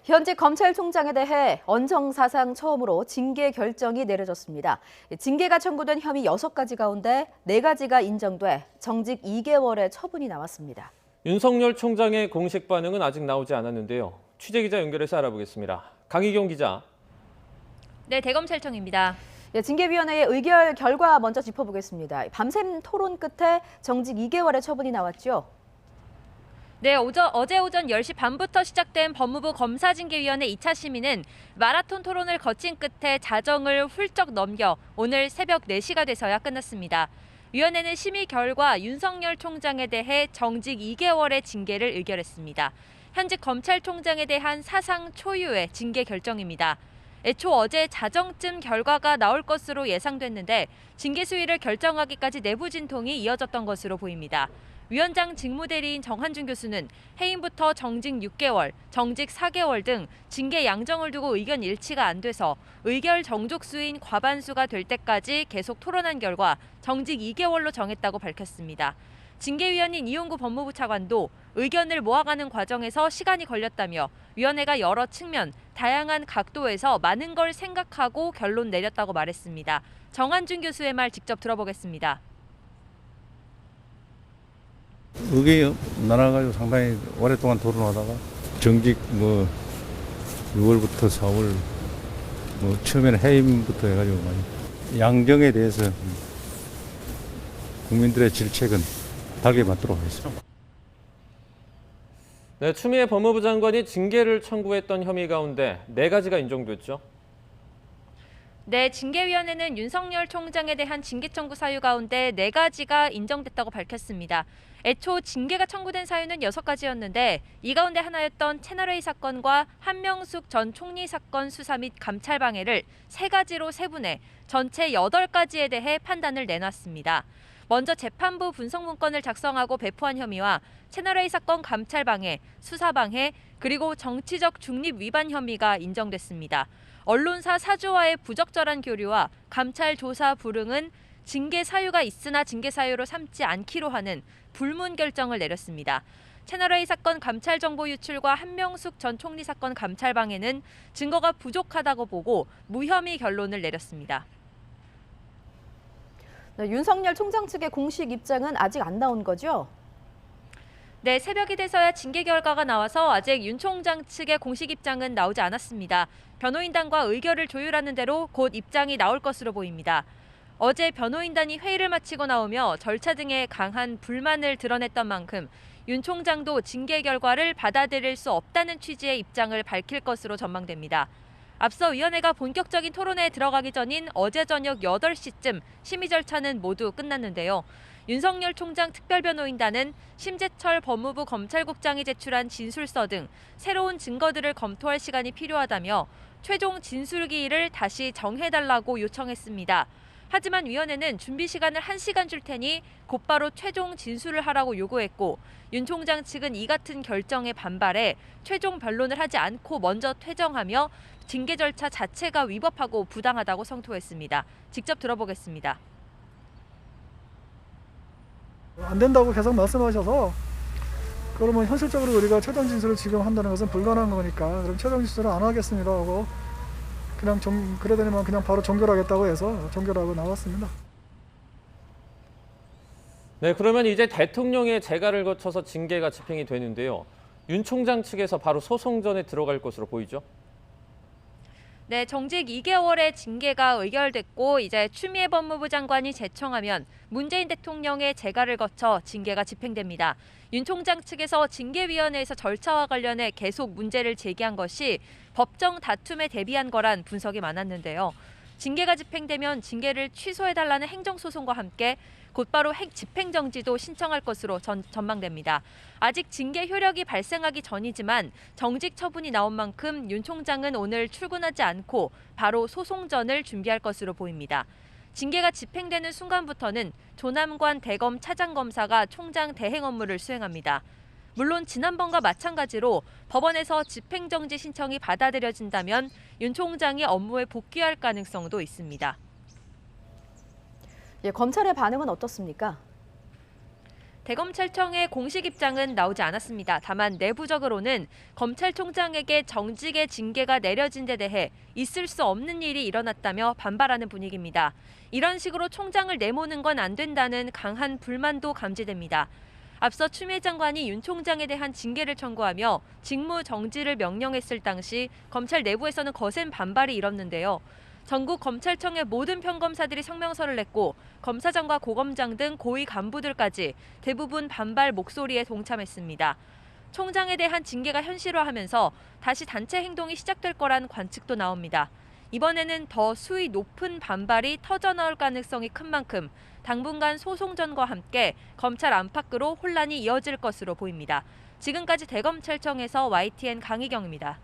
현직 검찰총장에 대해 언정 사상 처음으로 징계 결정이 내려졌습니다. 징계가 청구된 혐의 6가지 가운데 4가지가 인정돼 정직 2개월의 처분이 나왔습니다. 윤석열 총장의 공식 반응은 아직 나오지 않았는데요. 취재기자 연결해서 알아보겠습니다. 강희경 기자. 네, 대검찰청입니다. 징계위원회의 의결 결과 먼저 짚어보겠습니다. 밤샘 토론 끝에 정직 2개월의 처분이 나왔죠. 네, 어제 오전 10시 반부터 시작된 법무부 검사징계위원회 2차 심의는 마라톤 토론을 거친 끝에 자정을 훌쩍 넘겨 오늘 새벽 4시가 돼서야 끝났습니다. 위원회는 심의 결과 윤석열 총장에 대해 정직 2개월의 징계를 의결했습니다. 현직 검찰총장에 대한 사상 초유의 징계 결정입니다. 애초 어제 자정쯤 결과가 나올 것으로 예상됐는데 징계 수위를 결정하기까지 내부 진통이 이어졌던 것으로 보입니다. 위원장 직무대리인 정한준 교수는 해임부터 정직 6개월, 정직 4개월 등 징계 양정을 두고 의견 일치가 안 돼서 의결 정족수인 과반수가 될 때까지 계속 토론한 결과 정직 2개월로 정했다고 밝혔습니다. 징계위원인 이용구 법무부 차관도 의견을 모아가는 과정에서 시간이 걸렸다며 위원회가 여러 측면, 다양한 각도에서 많은 걸 생각하고 결론 내렸다고 말했습니다. 정한준 교수의 말 직접 들어보겠습니다. 의견이 나눠가지고 상당히 오랫동안 토론하다가 정직 6월부터 4월 처음에는 해임부터 해가지고 많이 양정에 대해서 국민들의 질책은 달게 받도록 하겠습니다. 네, 추미애 법무부 장관이 징계를 청구했던 혐의 가운데 4가지가 인정됐죠. 네, 징계위원회는 윤석열 총장에 대한 징계 청구 사유 가운데 4가지가 인정됐다고 밝혔습니다. 애초 징계가 청구된 사유는 6가지였는데 이 가운데 하나였던 채널A 사건과 한명숙 전 총리 사건 수사 및 감찰 방해를 3가지로 세분해 전체 8가지에 대해 판단을 내놨습니다. 먼저 재판부 분석 문건을 작성하고 배포한 혐의와 채널A 사건 감찰 방해, 수사 방해, 그리고 정치적 중립 위반 혐의가 인정됐습니다. 언론사 사주와의 부적절한 교류와 감찰 조사 불응은 징계 사유가 있으나 징계 사유로 삼지 않기로 하는 불문 결정을 내렸습니다. 채널A 사건 감찰 정보 유출과 한명숙 전 총리 사건 감찰 방해는 증거가 부족하다고 보고 무혐의 결론을 내렸습니다. 네, 윤석열 총장 측의 공식 입장은 아직 안 나온 거죠? 네, 새벽이 돼서야 징계 결과가 나와서 아직 윤 총장 측의 공식 입장은 나오지 않았습니다. 변호인단과 의결을 조율하는 대로 곧 입장이 나올 것으로 보입니다. 어제 변호인단이 회의를 마치고 나오며 절차 등에 강한 불만을 드러냈던 만큼 윤 총장도 징계 결과를 받아들일 수 없다는 취지의 입장을 밝힐 것으로 전망됩니다. 앞서 위원회가 본격적인 토론에 들어가기 전인 어제 저녁 8시쯤 심의 절차는 모두 끝났는데요. 윤석열 총장 특별변호인단은 심재철 법무부 검찰국장이 제출한 진술서 등 새로운 증거들을 검토할 시간이 필요하다며 최종 진술기일을 다시 정해달라고 요청했습니다. 하지만 위원회는 준비 시간을 1시간 줄 테니 곧바로 최종 진술을 하라고 요구했고 윤 총장 측은 이 같은 결정에 반발해 최종 변론을 하지 않고 먼저 퇴정하며 징계 절차 자체가 위법하고 부당하다고 성토했습니다. 직접 들어보겠습니다. 안 된다고 계속 말씀하셔서 그러면 현실적으로 우리가 최종 진술을 지금 한다는 것은 불가능한 거니까 그럼 최종 진술을 안 하겠습니다 하고 그냥 그러더니만 그냥 바로 종결하겠다고 해서 종결하고 나왔습니다. 네, 그러면 이제 대통령의 재가를 거쳐서 징계가 집행이 되는데요. 윤 총장 측에서 바로 소송전에 들어갈 것으로 보이죠? 네, 정직 2개월의 징계가 의결됐고 이제 추미애 법무부 장관이 제청하면 문재인 대통령의 재가를 거쳐 징계가 집행됩니다. 윤 총장 측에서 징계위원회에서 절차와 관련해 계속 문제를 제기한 것이 법정 다툼에 대비한 거란 분석이 많았는데요. 징계가 집행되면 징계를 취소해달라는 행정소송과 함께 곧바로 집행정지도 신청할 것으로 전망됩니다. 아직 징계 효력이 발생하기 전이지만 정직 처분이 나온 만큼 윤 총장은 오늘 출근하지 않고 바로 소송전을 준비할 것으로 보입니다. 징계가 집행되는 순간부터는 조남관 대검 차장검사가 총장 대행 업무를 수행합니다. 물론 지난번과 마찬가지로 법원에서 집행정지 신청이 받아들여진다면 윤 총장이 업무에 복귀할 가능성도 있습니다. 검찰의 반응은 어떻습니까? 대검찰청의 공식 입장은 나오지 않았습니다. 다만 내부적으로는 검찰총장에게 정직의 징계가 내려진 데 대해 있을 수 없는 일이 일어났다며 반발하는 분위기입니다. 이런 식으로 총장을 내모는 건 안 된다는 강한 불만도 감지됩니다. 앞서 추미애 장관이 윤 총장에 대한 징계를 청구하며 직무 정지를 명령했을 당시 검찰 내부에서는 거센 반발이 일었는데요. 전국 검찰청의 모든 평검사들이 성명서를 냈고 검사장과 고검장 등 고위 간부들까지 대부분 반발 목소리에 동참했습니다. 총장에 대한 징계가 현실화하면서 다시 단체 행동이 시작될 거란 관측도 나옵니다. 이번에는 더 수위 높은 반발이 터져나올 가능성이 큰 만큼 당분간 소송전과 함께 검찰 안팎으로 혼란이 이어질 것으로 보입니다. 지금까지 대검찰청에서 YTN 강희경입니다.